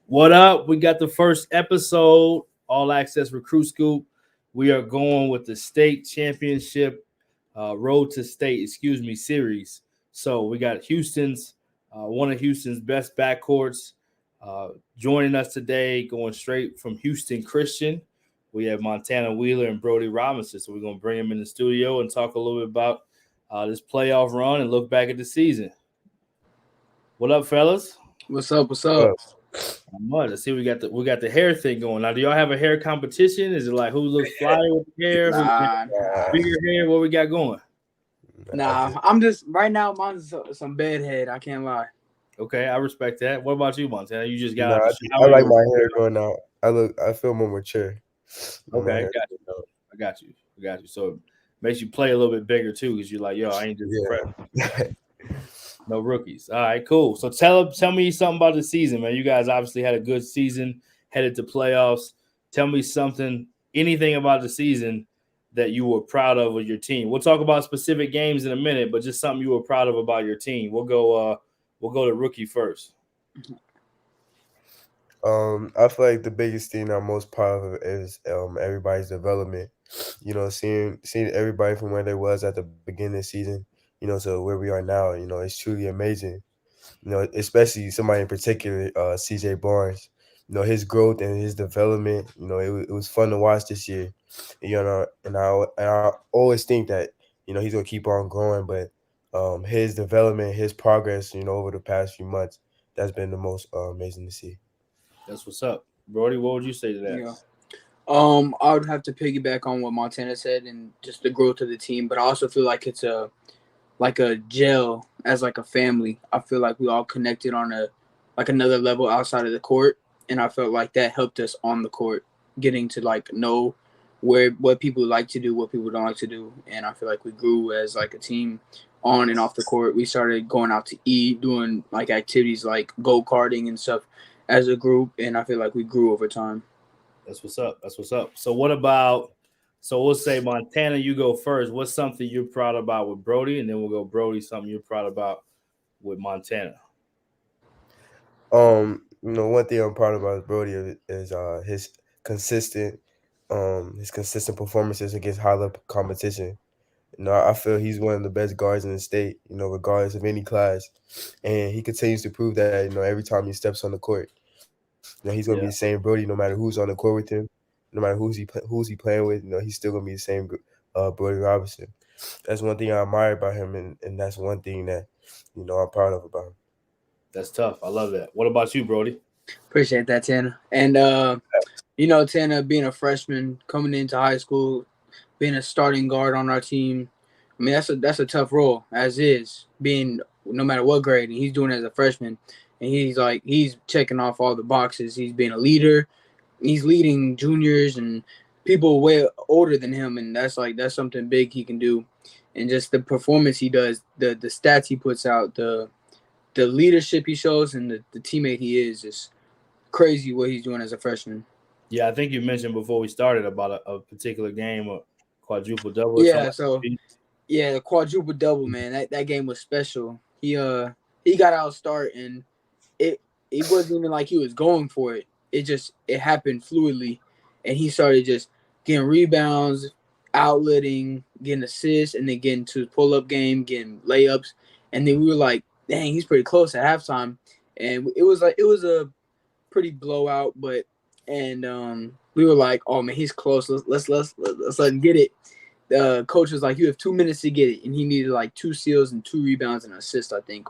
What up? We got the first episode, All Access Recruit Scoop. We are going with the state championship, road to state, series. So we got one of Houston's best backcourts, uh, joining us today, going straight from Houston Christian. We have Montana Wheeler and Brody Robinson. So we're going to bring them in the studio and talk a little bit about this playoff run and look back at the season. What up, fellas? What's up? What's up? Not much. Let's see. We got the hair thing going now. Do y'all have a hair competition? Is it like who looks flyer with the hair? Who Nah, bigger hair? What we got going? I'm just right now. Mine's some bedhead. I can't lie. Okay, I respect that. What about you, Montana? You just got No, out the I shower. like my hair growing out. I feel more mature. Okay, I got you. So it makes you play a little bit bigger too, because you're like, yo, I ain't just Yeah. no rookies. All right, cool. So tell me something about the season, man. You guys obviously had a good season, headed to playoffs. Tell me anything about the season that you were proud of with your team. We'll talk about specific games in a minute, but just something you were proud of about your team. We'll go to rookie first. I feel like the biggest thing I'm most proud of is everybody's development. Seeing everybody from where they was at the beginning of the season, to where we are now. It's truly amazing. Especially somebody in particular, CJ Barnes. His growth and his development. It was fun to watch this year. And I always think that he's gonna keep on growing, but his development, his progress, over the past few months, that's been the most amazing to see. That's what's up, Brody. What would you say to that? Yeah. I would have to piggyback on what Montana said and just the growth of the team, but I also feel like it's a gel as like a family. I feel like we all connected on another level outside of the court, and I felt like that helped us on the court, getting to like know what people like to do, what people don't like to do, and I feel like we grew as like a team on and off the court. We started going out to eat, doing like activities like go-karting and stuff as a group, and I feel like we grew over time. That's what's up. So we'll say Montana, you go first. What's something you're proud about with Brody, and then we'll go Brody. Something you're proud about with Montana. One thing I'm proud about Brody is consistent his consistent performances against high level competition. I feel he's one of the best guards in the state, regardless of any class. And he continues to prove that, every time he steps on the court. He's going to be the same Brody no matter who's on the court with him, no matter who's he playing with. He's still going to be the same Brody Robinson. That's one thing I admire about him, and that's one thing that, I'm proud of about him. That's tough. I love that. What about you, Brody? Appreciate that, Tanner. And Tanner being a freshman coming into high school, being a starting guard on our team. I mean, that's a tough role as is, being no matter what grade, and he's doing it as a freshman. And he's checking off all the boxes. He's being a leader. He's leading juniors and people way older than him, and that's something big he can do. And just the performance he does, the stats he puts out, the leadership he shows, and the teammate he is crazy what he's doing as a freshman. Yeah, I think you mentioned before we started about a particular game, a quadruple double. Yeah, the quadruple double, man. That game was special. He got out start, and it wasn't even like he was going for it. It happened fluidly, and he started just getting rebounds, outletting, getting assists, and then getting to his pull up game, getting layups, and then we were like, dang, he's pretty close at halftime, and it was a pretty blowout, but we were like, oh man, he's close. Let's let him get it. The coach was like, you have 2 minutes to get it, and he needed like 2 steals and 2 rebounds and an assist, I think.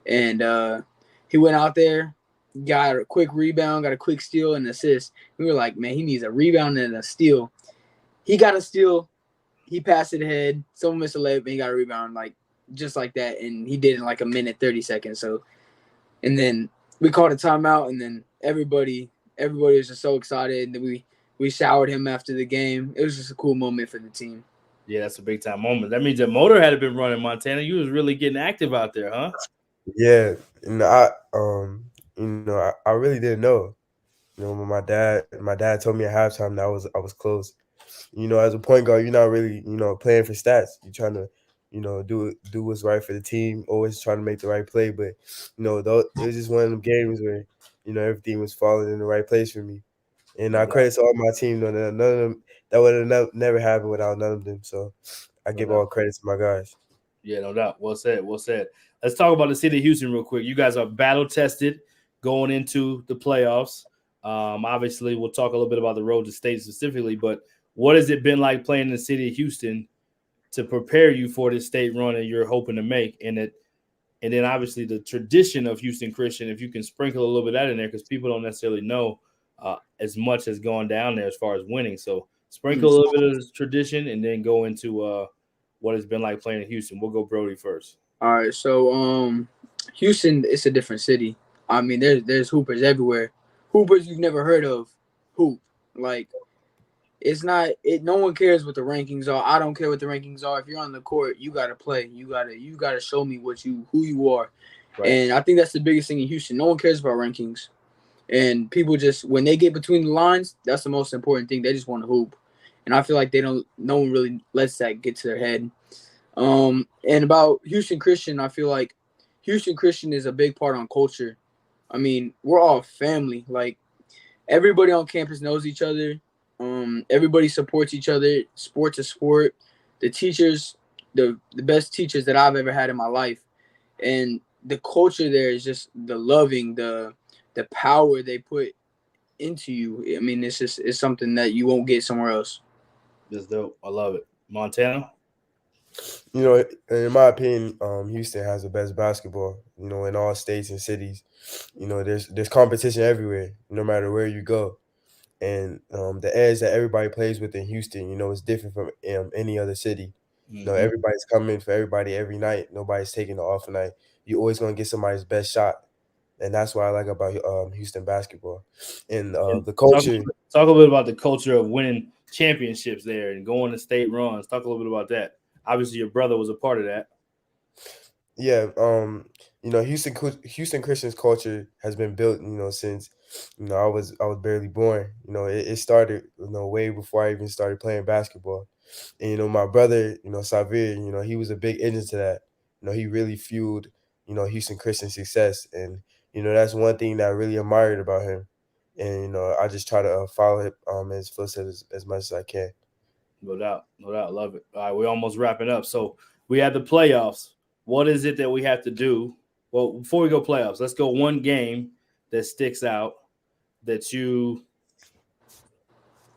And he went out there, got a quick rebound, got a quick steal and assist. We were like, man, he needs a rebound and a steal. He got a steal. He passed it ahead. Someone missed a layup, and he got a rebound, like just like that, and he did it in like a minute 30 seconds. So, and then we called a timeout, and then everybody was just so excited. And then we showered him after the game. It was just a cool moment for the team. Yeah, that's a big time moment. That means the motor had been running, Montana. You was really getting active out there, huh? Yeah, I really didn't know. When my dad told me at halftime that I was close. As a point guard, you're not really, playing for stats. You're trying to, do what's right for the team, always trying to make the right play. But, though, it was just one of them games where, everything was falling in the right place for me. And No I doubt. credit to all my team. None of them that would have never happened without none of them. So I No give all doubt. credit to my guys. Yeah, no doubt. Well said. Well said. Let's talk about the city of Houston real quick. You guys are battle tested going into the playoffs. Obviously, we'll talk a little bit about the road to state specifically, but what has it been like playing in the city of Houston to prepare you for this state run that you're hoping to make? And then obviously the tradition of Houston Christian, if you can sprinkle a little bit of that in there, because people don't necessarily know as much as gone down there as far as winning. So sprinkle a little bit of this tradition and then go into what it's been like playing in Houston. We'll go Brody first. All right, so Houston, it's a different city. I mean, there's hoopers everywhere. Hoopers you've never heard of, hoop. Like it's not it. No one cares what the rankings are. I don't care what the rankings are. If you're on the court, you gotta play. You gotta show me who you are. Right. And I think that's the biggest thing in Houston. No one cares about rankings, and people just when they get between the lines, that's the most important thing. They just want to hoop, and I feel like they don't. No one really lets that get to their head. And about Houston Christian, I feel like Houston Christian is a big part on culture. I mean, we're all family. Like everybody on campus knows each other. Everybody supports each other, sport to sport. The teachers, the best teachers that I've ever had in my life, and the culture there is just the loving, the power they put into you. I mean, it's something that you won't get somewhere else. That's dope. I love it. Montana? In my opinion, Houston has the best basketball. In all states and cities. There's competition everywhere, no matter where you go. And the edge that everybody plays with in Houston, is different from any other city. Mm-hmm. Everybody's coming for everybody every night. Nobody's taking the off night. You're always gonna get somebody's best shot, and that's what I like about Houston basketball. And And the talk, culture. talk a little bit about the culture of winning championships there and going to state runs. Talk a little bit about that. Obviously, your brother was a part of that. Yeah, Houston Christians culture has been built, since I was barely born. It started, way before I even started playing basketball. And my brother, Savir, he was a big engine to that. He really fueled, Houston Christian success, and that's one thing that I really admired about him. And I just try to follow him his footsteps as much as I can. No doubt. No doubt. Love it. All right, we're almost wrapping up. So we have the playoffs. What is it that we have to do? Well, before we go playoffs, let's go one game that sticks out that you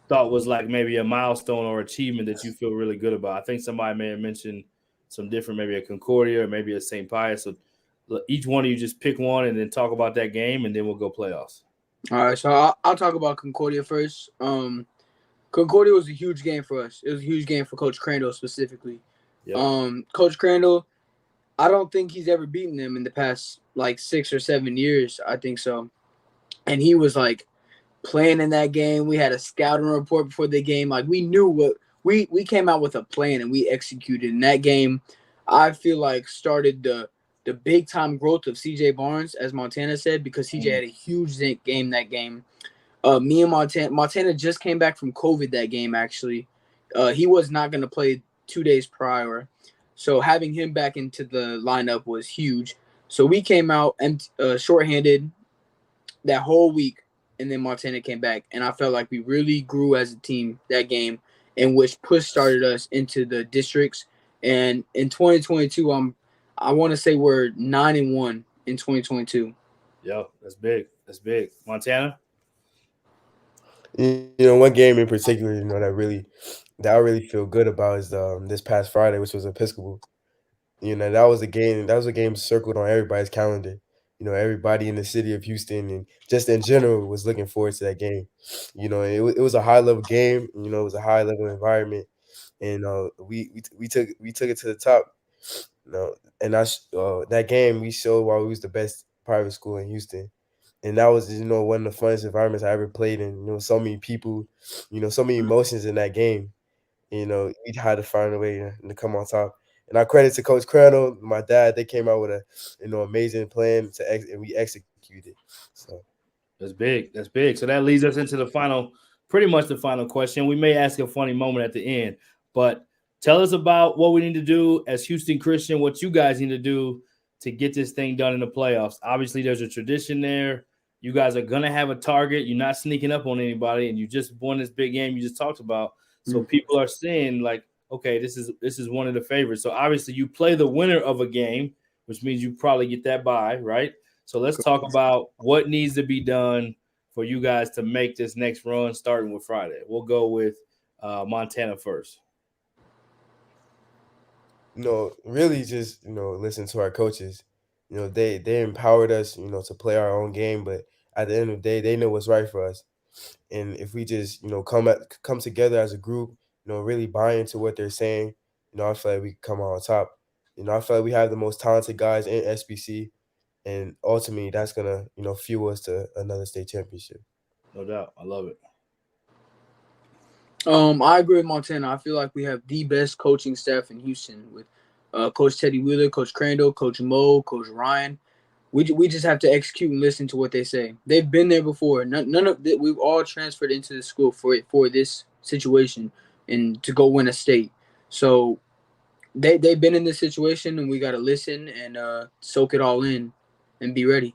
thought was like maybe a milestone or achievement that you feel really good about. I think somebody may have mentioned some different, maybe a Concordia or maybe a St. Pius. So each one of you just pick one and then talk about that game, and then we'll go playoffs. All right, so I'll talk about Concordia first. Concordia was a huge game for us. It was a huge game for Coach Crandall specifically. Yep. Coach Crandall, I don't think he's ever beaten them in the past like 6 or 7 years. I think so. And he was like playing in that game. We had a scouting report before the game. Like we knew what we came out with a plan and we executed in that game. I feel like started the big time growth of CJ Barnes, as Montana said, because CJ had a huge game that game. Me and Montana just came back from COVID that game, actually. He was not going to play 2 days prior. So having him back into the lineup was huge. So we came out shorthanded that whole week, and then Montana came back. And I felt like we really grew as a team that game, in which started us into the districts. And in 2022, I want to say we're 9-1 in 2022. Yo, that's big. That's big. Montana? One game in particular, that I really feel good about is this past Friday, which was Episcopal. That was a game. That was a game circled on everybody's calendar. Everybody in the city of Houston and just in general was looking forward to that game. It was a high level game. It was a high level environment, and we took it to the top. And that game we showed why we was the best private school in Houston. And that was, one of the funnest environments I ever played in. So many people, so many emotions in that game. We had to find a way to come on top. And I credit to Coach Crandall, my dad. They came out with a, amazing plan and we executed. So That's big. That's big. So that leads us into the final, pretty much the final question. We may ask a funny moment at the end, but tell us about what we need to do as Houston Christian, what you guys need to do to get this thing done in the playoffs. Obviously, there's a tradition there. You guys are gonna have a target. You're not sneaking up on anybody, and you just won this big game you just talked about. So Mm. people are saying like, okay, this is one of the favorites. So obviously you play the winner of a game, which means you probably get that bye, right? So let's talk about what needs to be done for you guys to make this next run, starting with Friday. We'll go with Montana first. Really just, listen to our coaches. They empowered us, to play our own game, but at the end of the day, they know what's right for us. And if we just, come together as a group, really buy into what they're saying, I feel like we can come out on top. I feel like we have the most talented guys in SBC, and ultimately that's gonna, fuel us to another state championship. No doubt, I love it. I agree with Montana. I feel like we have the best coaching staff in Houston with Coach Teddy Wheeler, Coach Crandall, Coach Mo, Coach Ryan. We just have to execute and listen to what they say. They've been there before. None of we've all transferred into the school for this situation and to go win a state. So they've been in this situation, and we got to listen and soak it all in and be ready.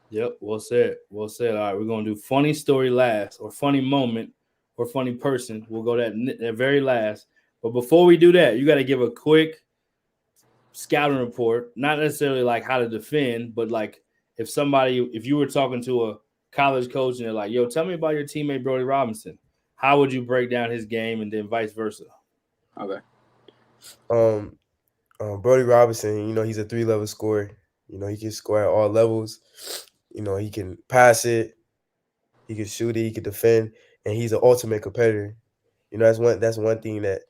Yep, well said. Well said. All right, we're gonna do funny story last, or funny moment, or funny person. We'll go that very last. But before we do that, you got to give a quick scouting report. Not necessarily like how to defend, but like if you were talking to a college coach and they're like, "Yo, tell me about your teammate Brody Robinson," how would you break down his game, and then vice versa? Okay. Um, Brody Robinson, he's a 3 level scorer. He can score at all levels. He can pass it, he can shoot it, he can defend, and he's an ultimate competitor. That's one thing that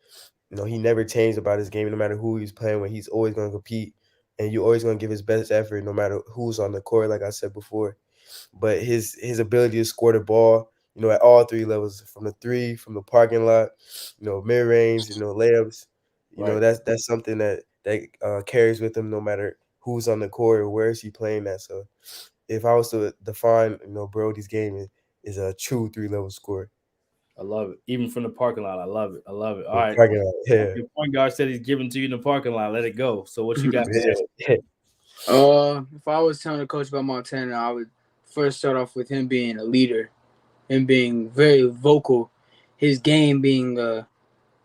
he never changed about his game. No matter who he's playing with, he's always going to compete, and you're always going to give his best effort, no matter who's on the court. Like I said before, but his ability to score the ball, at all 3 levels, from the three, from the parking lot, mid range, layups, Right. that's something that carries with him no matter who's on the court or where is he playing at. So if I was to define, Brody's game is a true 3 level scorer. I love it. Even from the parking lot, I love it. I love it. All The right. parking lot, yeah, Your point guard said he's giving to you in the parking lot. Let it go. So what you got for him? yeah. If I was telling a coach about Montana, I would first start off with him being a leader, him being very vocal, his game being a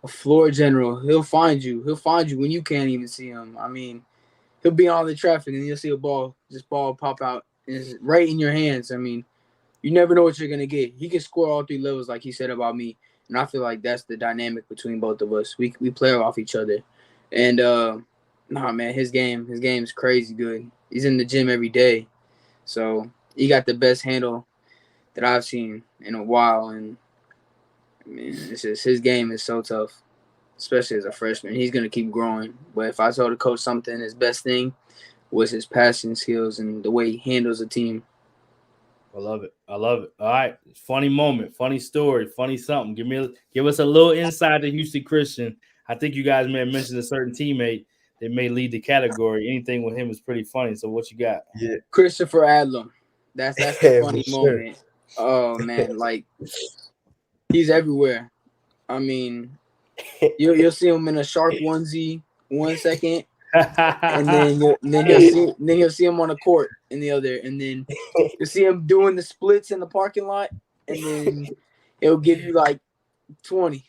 floor general. He'll find you. He'll find you when you can't even see him. I mean, he'll be on the traffic and you'll see a ball pop out and it's right in your hands. I mean, you never know what you're gonna get. He can score all 3 levels, like he said about me, and I feel like that's the dynamic between both of us. We play off each other, and nah, man, his game's crazy good. He's in the gym every day, so he got the best handle that I've seen in a while, and I mean, it's just his game is so tough, especially as a freshman. He's gonna keep growing. But if I told the coach something, his best thing was his passing skills and the way he handles a team. I love it. I love it. All right. Funny moment, funny story, funny something. Give us a little insight to Houston Christian. I think you guys may have mentioned a certain teammate that may lead the category. Anything with him is pretty funny. So what you got? Yeah, Christopher Adlam. That's the yeah, for funny sure. moment. Oh man, like he's everywhere. I mean, you'll see him in a shark onesie 1 second, and then you'll see him on the court in the other, and then you'll see him doing the splits in the parking lot, and then he'll give you like 20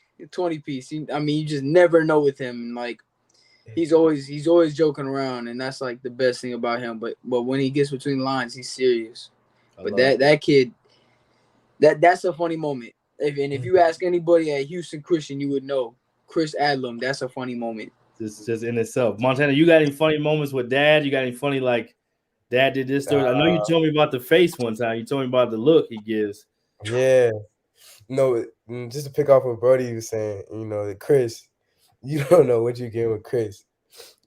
piece. I mean, you just never know with him. And like he's always joking around, and that's like the best thing about him. But when he gets between the lines, he's serious. I But love it. that kid, that's a funny moment. If you ask anybody at Houston Christian, you would know Chris Adlam. That's a funny moment. Just in itself. Montana, you got any funny moments with dad? You got any funny like dad did this story? I know you Uh, told me about the face one time. You told me about the look he gives. yeah, just to pick off what Brody was saying, that Chris, you don't know what you get with Chris.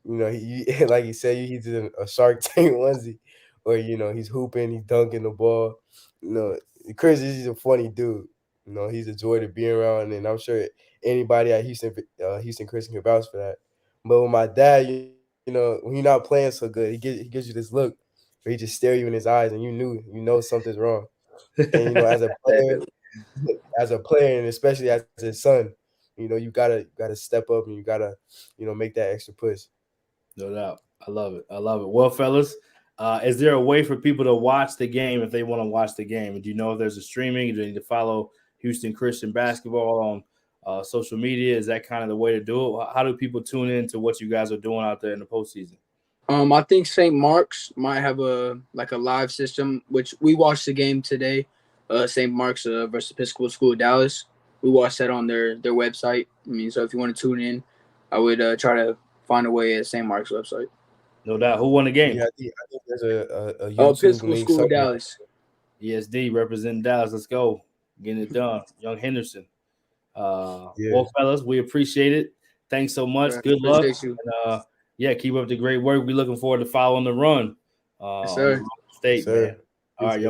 Like he said, he's in a Shark Tank onesie, or he's hooping, he's dunking the ball. You know, Chris is just a funny dude. He's a joy to be around, and I'm sure anybody at Houston Christian can vouch for that. But with my dad, when you're not playing so good, he gives you this look where he just stare you in his eyes, and something's wrong. And Definitely. as a player, and especially as his son, you gotta step up and you gotta make that extra push. No doubt. I love it. I love it. Well, fellas, Is there a way for people to watch the game if they want to watch the game? Do you know if there's a streaming? Do they need to follow Houston Christian basketball on social media? Is that kind of the way to do it? How do people tune in to what you guys are doing out there in the postseason? I think St. Mark's might have a live system, which we watched the game today. St. Mark's versus Episcopal School of Dallas. We watched that on their website. I mean, so if you want to tune in, I would try to find a way at St. Mark's website. No doubt. Who won the game? Yeah, I think there's a YouTube Episcopal link School of somewhere. Dallas. ESD representing Dallas. Let's go. Getting it done. Young Henderson. Yeah. Well, fellas, we appreciate it. Thanks so much. Right. Good luck. Appreciate you. And, yeah, keep up the great work. We're looking forward to following the run. Yes, sir. On the state, Sir. man. All right, yo.